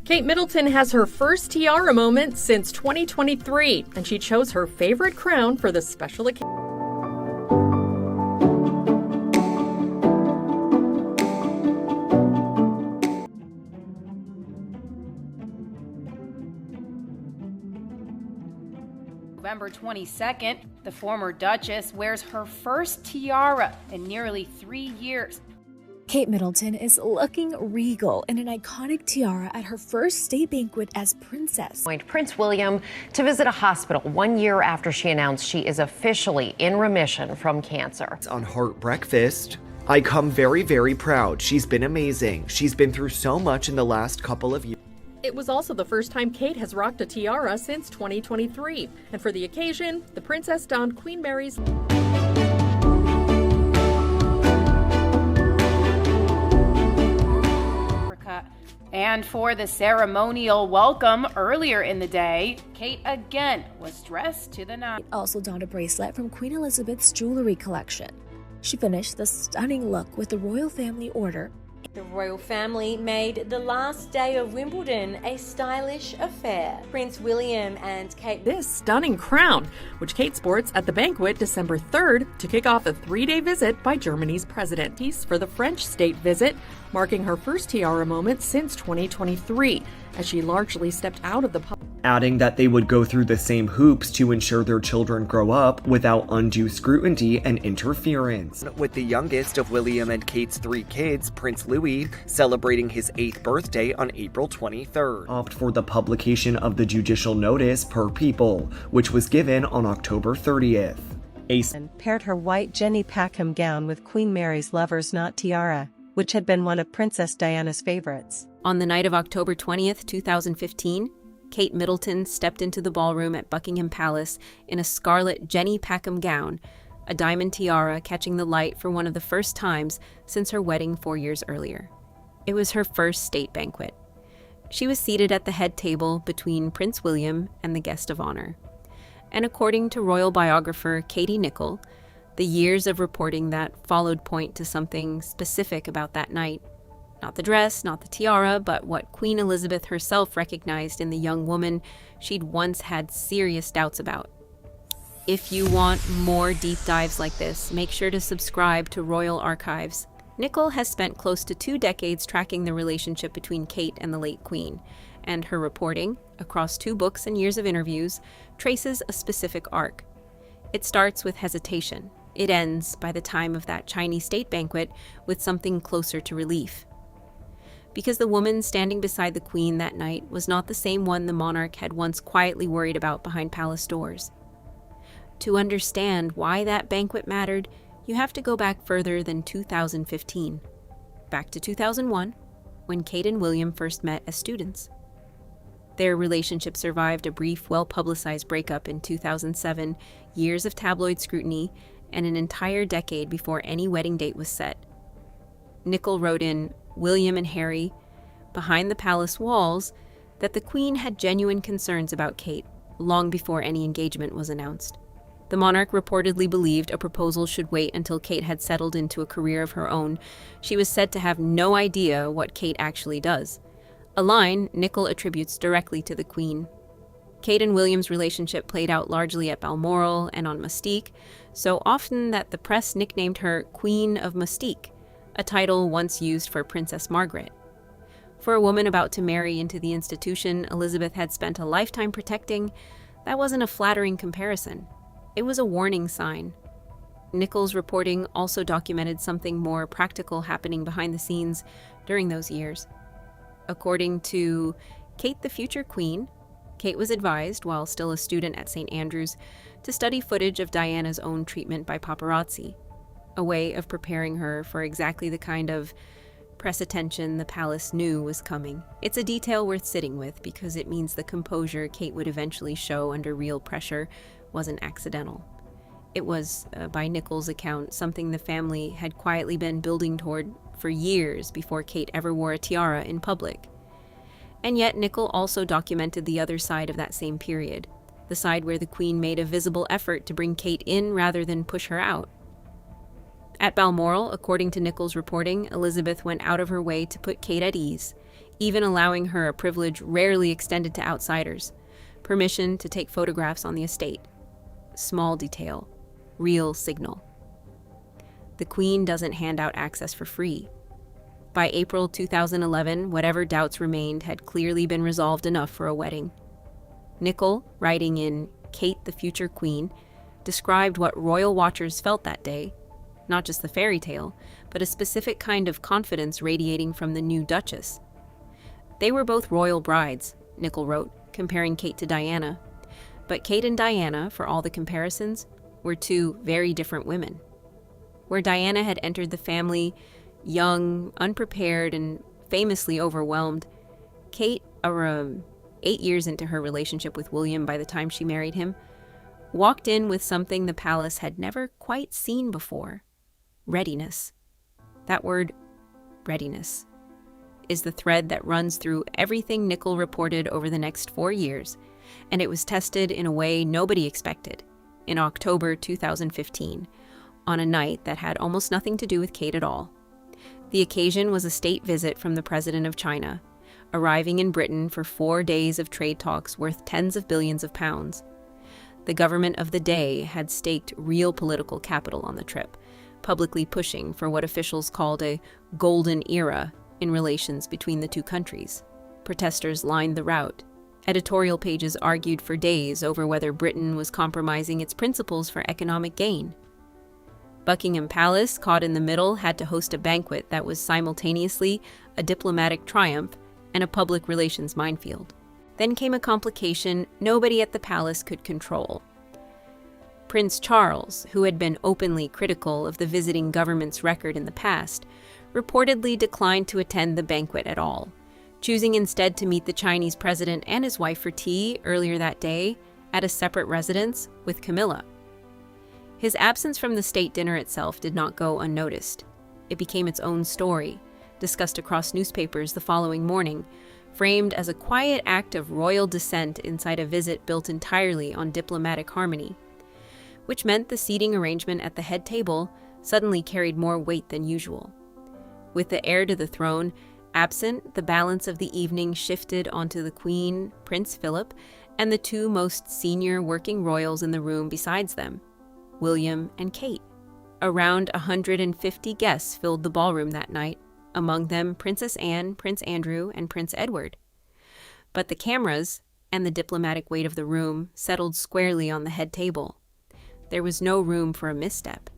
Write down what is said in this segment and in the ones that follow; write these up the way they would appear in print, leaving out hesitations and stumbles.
Kate Middleton has her first tiara moment since 2023, and she chose her favorite crown for the special occasion. November 22nd, the former Duchess wears her first tiara in nearly 3 years. Kate Middleton is looking regal in an iconic tiara at her first state banquet as princess. Prince William to visit a hospital 1 year after she announced she is officially in remission from cancer. On Heart Breakfast, I come very, very proud. She's been amazing. She's been through so much in the last couple of years. It was also the first time Kate has rocked a tiara since 2023. And for the occasion, the princess donned Queen Mary's. And for the ceremonial welcome earlier in the day, Kate again was dressed to the nines. Also donned a bracelet from Queen Elizabeth's jewelry collection. She finished the stunning look with the royal family order. The royal family made the last day of Wimbledon a stylish affair. Prince William and Kate. This stunning crown, which Kate sports at the banquet December 3rd to kick off a 3-day visit by Germany's president. Piece for the French state visit, marking her first tiara moment since 2023, as she largely stepped out of the public. Adding that they would go through the same hoops to ensure their children grow up without undue scrutiny and interference. With the youngest of William and Kate's 3 kids, Prince Louis, celebrating his 8th birthday on April 23rd. Opt for the publication of the judicial notice per People, which was given on October 30th. Paired her white Jenny Packham gown with Queen Mary's Lover's Knot tiara, which had been one of Princess Diana's favorites. On the night of October 20th, 2015, Kate Middleton stepped into the ballroom at Buckingham Palace in a scarlet Jenny Packham gown, a diamond tiara catching the light for one of the first times since her wedding 4 years earlier. It was her first state banquet. She was seated at the head table between Prince William and the guest of honor. And according to royal biographer Katie Nicholl, the years of reporting that followed point to something specific about that night. Not the dress, not the tiara, but what Queen Elizabeth herself recognized in the young woman she'd once had serious doubts about. If you want more deep dives like this, make sure to subscribe to Royal Archives. Nicholl has spent close to 2 decades tracking the relationship between Kate and the late Queen, and her reporting, across 2 books and years of interviews, traces a specific arc. It starts with hesitation. It ends, by the time of that Chinese state banquet, with something closer to relief. Because the woman standing beside the Queen that night was not the same one the monarch had once quietly worried about behind palace doors. To understand why that banquet mattered, you have to go back further than 2015. Back to 2001, when Kate and William first met as students. Their relationship survived a brief, well-publicized breakup in 2007, years of tabloid scrutiny, and an entire decade before any wedding date was set. Nicholl wrote in William and Harry, behind the palace walls, that the Queen had genuine concerns about Kate long before any engagement was announced. The monarch reportedly believed a proposal should wait until Kate had settled into a career of her own. She was said to have no idea what Kate actually does, a line Nicholl attributes directly to the Queen. Kate and William's relationship played out largely at Balmoral and on Mystique, so often that the press nicknamed her Queen of Mystique, a title once used for Princess Margaret. For a woman about to marry into the institution Elizabeth had spent a lifetime protecting, that wasn't a flattering comparison. It was a warning sign. Nicholl's reporting also documented something more practical happening behind the scenes during those years. According to Kate the Future Queen, Kate was advised, while still a student at St. Andrews, to study footage of Diana's own treatment by paparazzi, a way of preparing her for exactly the kind of press attention the palace knew was coming. It's a detail worth sitting with because it means the composure Kate would eventually show under real pressure wasn't accidental. It was, by Nicholl's account, something the family had quietly been building toward for years before Kate ever wore a tiara in public. And yet Nicholl also documented the other side of that same period, the side where the Queen made a visible effort to bring Kate in rather than push her out. At Balmoral, according to Nicholl's reporting, Elizabeth went out of her way to put Kate at ease, even allowing her a privilege rarely extended to outsiders: permission to take photographs on the estate. Small detail, real signal. The Queen doesn't hand out access for free. By April 2011, whatever doubts remained had clearly been resolved enough for a wedding. Nicholl, writing in Kate the Future Queen, described what royal watchers felt that day, not just the fairy tale, but a specific kind of confidence radiating from the new Duchess. They were both royal brides, Nicholl wrote, comparing Kate to Diana. But Kate and Diana, for all the comparisons, were two very different women. Where Diana had entered the family young, unprepared, and famously overwhelmed, Kate, 8 years into her relationship with William by the time she married him, walked in with something the palace had never quite seen before: readiness. That word, readiness, is the thread that runs through everything Nicholl reported over the next 4 years, and it was tested in a way nobody expected, in October 2015, on a night that had almost nothing to do with Kate at all. The occasion was a state visit from the President of China, arriving in Britain for 4 days of trade talks worth tens of billions of pounds. The government of the day had staked real political capital on the trip, publicly pushing for what officials called a golden era in relations between the two countries. Protesters lined the route. Editorial pages argued for days over whether Britain was compromising its principles for economic gain. Buckingham Palace, caught in the middle, had to host a banquet that was simultaneously a diplomatic triumph and a public relations minefield. Then came a complication nobody at the palace could control. Prince Charles, who had been openly critical of the visiting government's record in the past, reportedly declined to attend the banquet at all, choosing instead to meet the Chinese president and his wife for tea earlier that day at a separate residence with Camilla. His absence from the state dinner itself did not go unnoticed. It became its own story, discussed across newspapers the following morning, framed as a quiet act of royal dissent inside a visit built entirely on diplomatic harmony, which meant the seating arrangement at the head table suddenly carried more weight than usual. With the heir to the throne absent, the balance of the evening shifted onto the Queen, Prince Philip, and the two most senior working royals in the room besides them, William and Kate. Around 150 guests filled the ballroom that night, among them Princess Anne, Prince Andrew, and Prince Edward. But the cameras and the diplomatic weight of the room settled squarely on the head table. There was no room for a misstep.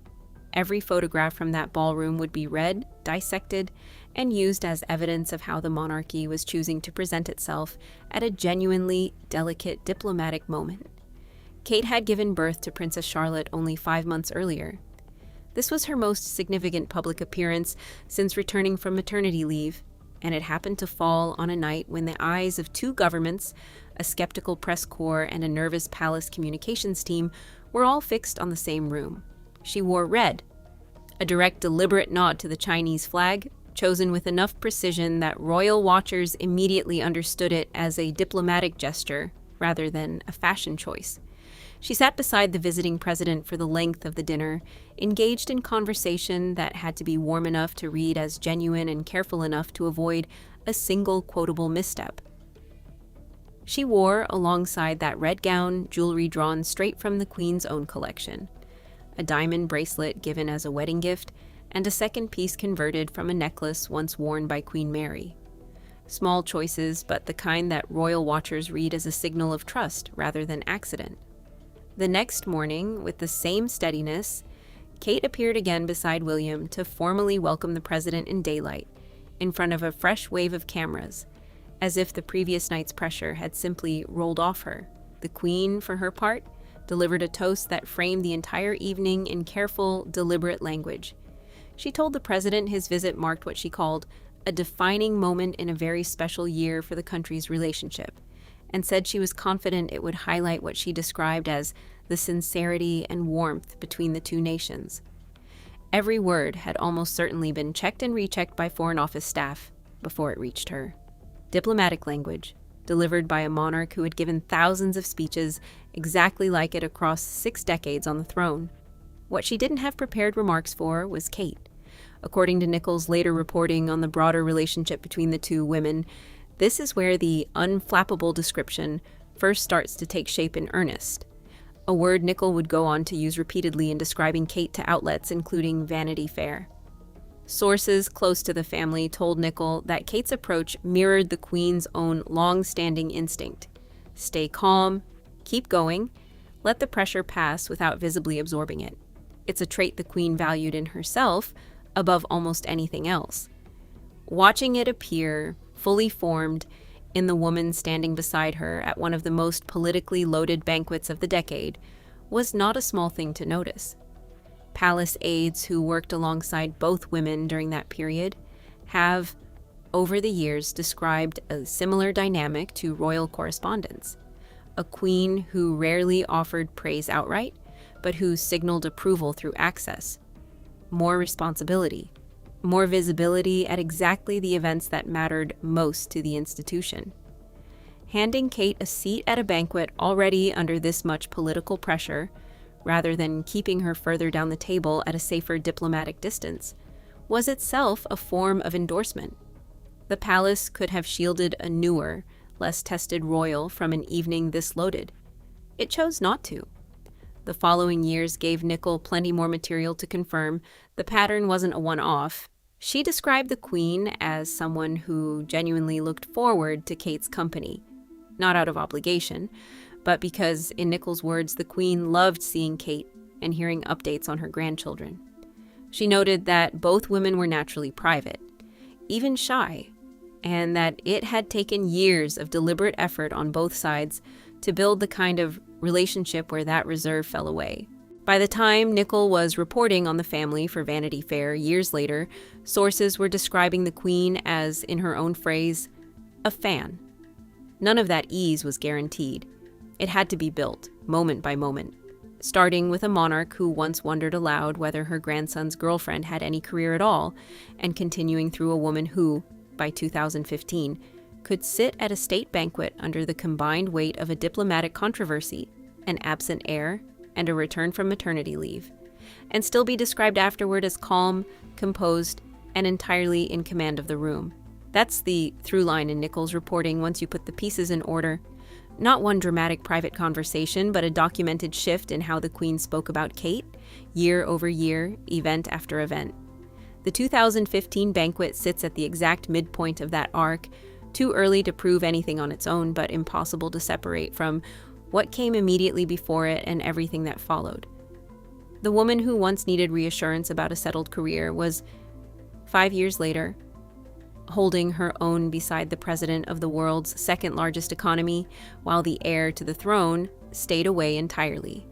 Every photograph from that ballroom would be read, dissected, and used as evidence of how the monarchy was choosing to present itself at a genuinely delicate diplomatic moment. Kate had given birth to Princess Charlotte only 5 months earlier. This was her most significant public appearance since returning from maternity leave, and it happened to fall on a night when the eyes of two governments, a skeptical press corps, and a nervous palace communications team were all fixed on the same room. She wore red, a direct, deliberate nod to the Chinese flag, chosen with enough precision that royal watchers immediately understood it as a diplomatic gesture rather than a fashion choice. She sat beside the visiting president for the length of the dinner, engaged in conversation that had to be warm enough to read as genuine and careful enough to avoid a single quotable misstep. She wore, alongside that red gown, jewelry drawn straight from the Queen's own collection, a diamond bracelet given as a wedding gift, and a second piece converted from a necklace once worn by Queen Mary. Small choices, but the kind that royal watchers read as a signal of trust rather than accident. The next morning, with the same steadiness, Kate appeared again beside William to formally welcome the president in daylight, in front of a fresh wave of cameras, as if the previous night's pressure had simply rolled off her. The Queen, for her part, delivered a toast that framed the entire evening in careful, deliberate language. She told the president his visit marked what she called a defining moment in a very special year for the country's relationship, and said she was confident it would highlight what she described as the sincerity and warmth between the two nations. Every word had almost certainly been checked and rechecked by Foreign Office staff before it reached her. Diplomatic language, delivered by a monarch who had given thousands of speeches exactly like it across 6 decades on the throne. What she didn't have prepared remarks for was Kate, According to Nicholl's later reporting on the broader relationship between the two women, this is where the unflappable description first starts to take shape in earnest, a word Nicholl would go on to use repeatedly in describing Kate to outlets, including Vanity Fair. Sources close to the family told Nicholl that Kate's approach mirrored the Queen's own long-standing instinct. Stay calm, keep going, let the pressure pass without visibly absorbing it. It's a trait the Queen valued in herself above almost anything else. Watching it appear, fully formed, in the woman standing beside her at one of the most politically loaded banquets of the decade was not a small thing to notice. Palace aides who worked alongside both women during that period have, over the years, described a similar dynamic to royal correspondence. A queen who rarely offered praise outright, but who signaled approval through access. More responsibility, more visibility at exactly the events that mattered most to the institution. Handing Kate a seat at a banquet already under this much political pressure, rather than keeping her further down the table at a safer diplomatic distance, was itself a form of endorsement. The palace could have shielded a newer, less tested royal from an evening this loaded. It chose not to. The following years gave Nicholl plenty more material to confirm the pattern wasn't a one-off. She described the Queen as someone who genuinely looked forward to Kate's company, not out of obligation, but because, in Nicholl's words, the Queen loved seeing Kate and hearing updates on her grandchildren. She noted that both women were naturally private, even shy, and that it had taken years of deliberate effort on both sides to build the kind of relationship where that reserve fell away. By the time Nicholl was reporting on the family for Vanity Fair years later, sources were describing the Queen as, in her own phrase, a fan. None of that ease was guaranteed. It had to be built, moment by moment, starting with a monarch who once wondered aloud whether her grandson's girlfriend had any career at all, and continuing through a woman who, by 2015, could sit at a state banquet under the combined weight of a diplomatic controversy, an absent heir, and a return from maternity leave, and still be described afterward as calm, composed, and entirely in command of the room. That's the through line in Nicholl's reporting once you put the pieces in order. Not one dramatic private conversation, but a documented shift in how the Queen spoke about Kate, year over year, event after event. The 2015 banquet sits at the exact midpoint of that arc, too early to prove anything on its own, but impossible to separate from what came immediately before it and everything that followed. The woman who once needed reassurance about a settled career was, 5 years later, holding her own beside the president of the world's second largest economy, while the heir to the throne stayed away entirely.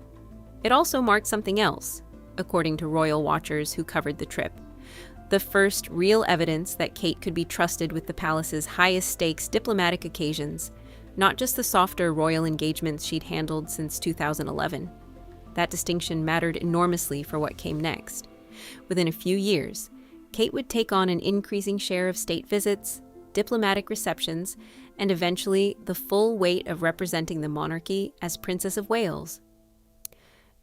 It also marked something else, according to royal watchers who covered the trip. The first real evidence that Kate could be trusted with the palace's highest stakes diplomatic occasions, not just the softer royal engagements she'd handled since 2011. That distinction mattered enormously for what came next. Within a few years, Kate would take on an increasing share of state visits, diplomatic receptions, and eventually the full weight of representing the monarchy as Princess of Wales.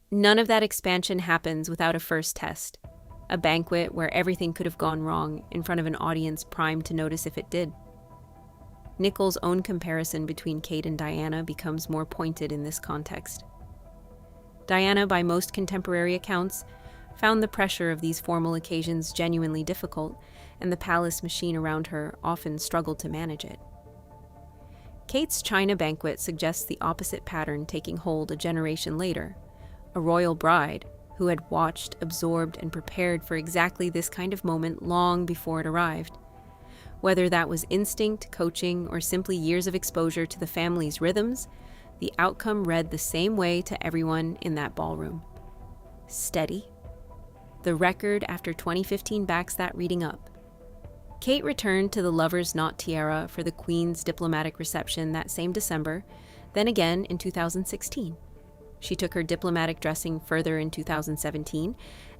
None of that expansion happens without a first test, a banquet where everything could have gone wrong in front of an audience primed to notice if it did. Nicholl's own comparison between Kate and Diana becomes more pointed in this context. Diana, by most contemporary accounts, found the pressure of these formal occasions genuinely difficult, and the palace machine around her often struggled to manage it. Kate's China banquet suggests the opposite pattern taking hold a generation later, a royal bride who had watched, absorbed, and prepared for exactly this kind of moment long before it arrived. Whether that was instinct, coaching, or simply years of exposure to the family's rhythms, the outcome read the same way to everyone in that ballroom. Steady. The record after 2015 backs that reading up. Kate returned to the Lover's Knot tiara for the Queen's diplomatic reception that same December, then again in 2016. She took her diplomatic dressing further in 2017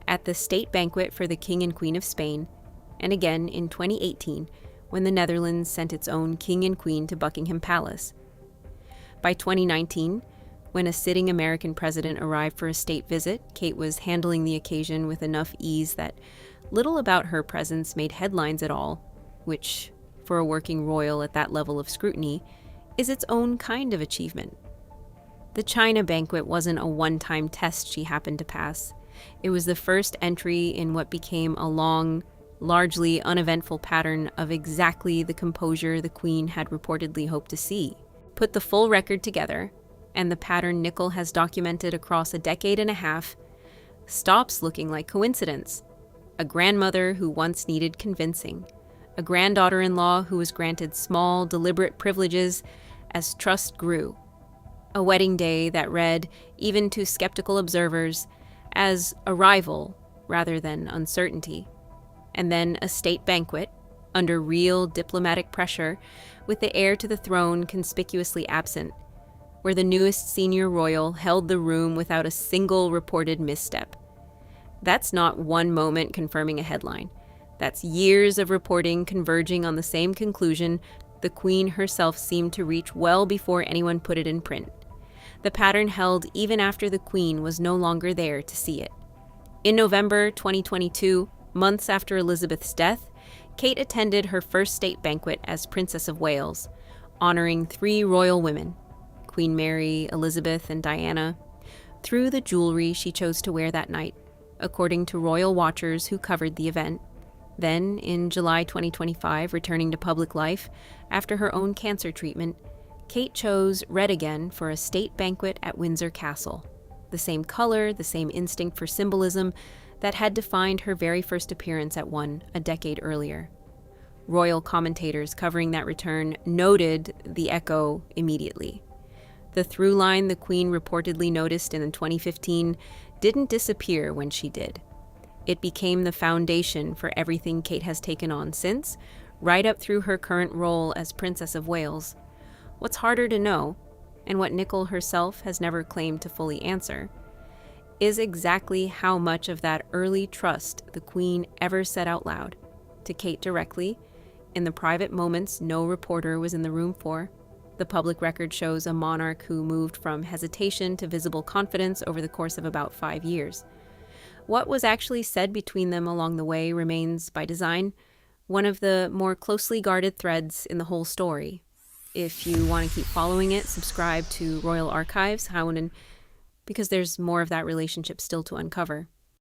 at the state banquet for the King and Queen of Spain, and again in 2018 when the Netherlands sent its own King and Queen to Buckingham Palace. By 2019, when a sitting American president arrived for a state visit, Kate was handling the occasion with enough ease that little about her presence made headlines at all, which, for a working royal at that level of scrutiny, is its own kind of achievement. The China banquet wasn't a one-time test she happened to pass. It was the first entry in what became a long, largely uneventful pattern of exactly the composure the Queen had reportedly hoped to see. Put the full record together, and the pattern Nicholl has documented across a decade and a half stops looking like coincidence. A grandmother who once needed convincing. A granddaughter-in-law who was granted small, deliberate privileges as trust grew. A wedding day that read, even to skeptical observers, as arrival rather than uncertainty. And then a state banquet, under real diplomatic pressure, with the heir to the throne conspicuously absent, where the newest senior royal held the room without a single reported misstep. That's not one moment confirming a headline. That's years of reporting converging on the same conclusion the Queen herself seemed to reach well before anyone put it in print. The pattern held even after the Queen was no longer there to see it. In November 2022, months after Elizabeth's death, Kate attended her first state banquet as Princess of Wales, honoring 3 royal women, Queen Mary, Elizabeth, and Diana, through the jewelry she chose to wear that night, according to royal watchers who covered the event. Then, in July 2025, returning to public life after her own cancer treatment, Kate chose red again for a state banquet at Windsor Castle. The same color, the same instinct for symbolism that had defined her very first appearance at one a decade earlier. Royal commentators covering that return noted the echo immediately. The through line the Queen reportedly noticed in 2015 didn't disappear when she did. It became the foundation for everything Kate has taken on since, right up through her current role as Princess of Wales. What's harder to know, and what Nicholl herself has never claimed to fully answer, is exactly how much of that early trust the Queen ever said out loud, to Kate directly, in the private moments no reporter was in the room for. The public record shows a monarch who moved from hesitation to visible confidence over the course of about 5 years. What was actually said between them along the way remains, by design, one of the more closely guarded threads in the whole story. If you want to keep following it, subscribe to Royal Archives, because there's more of that relationship still to uncover.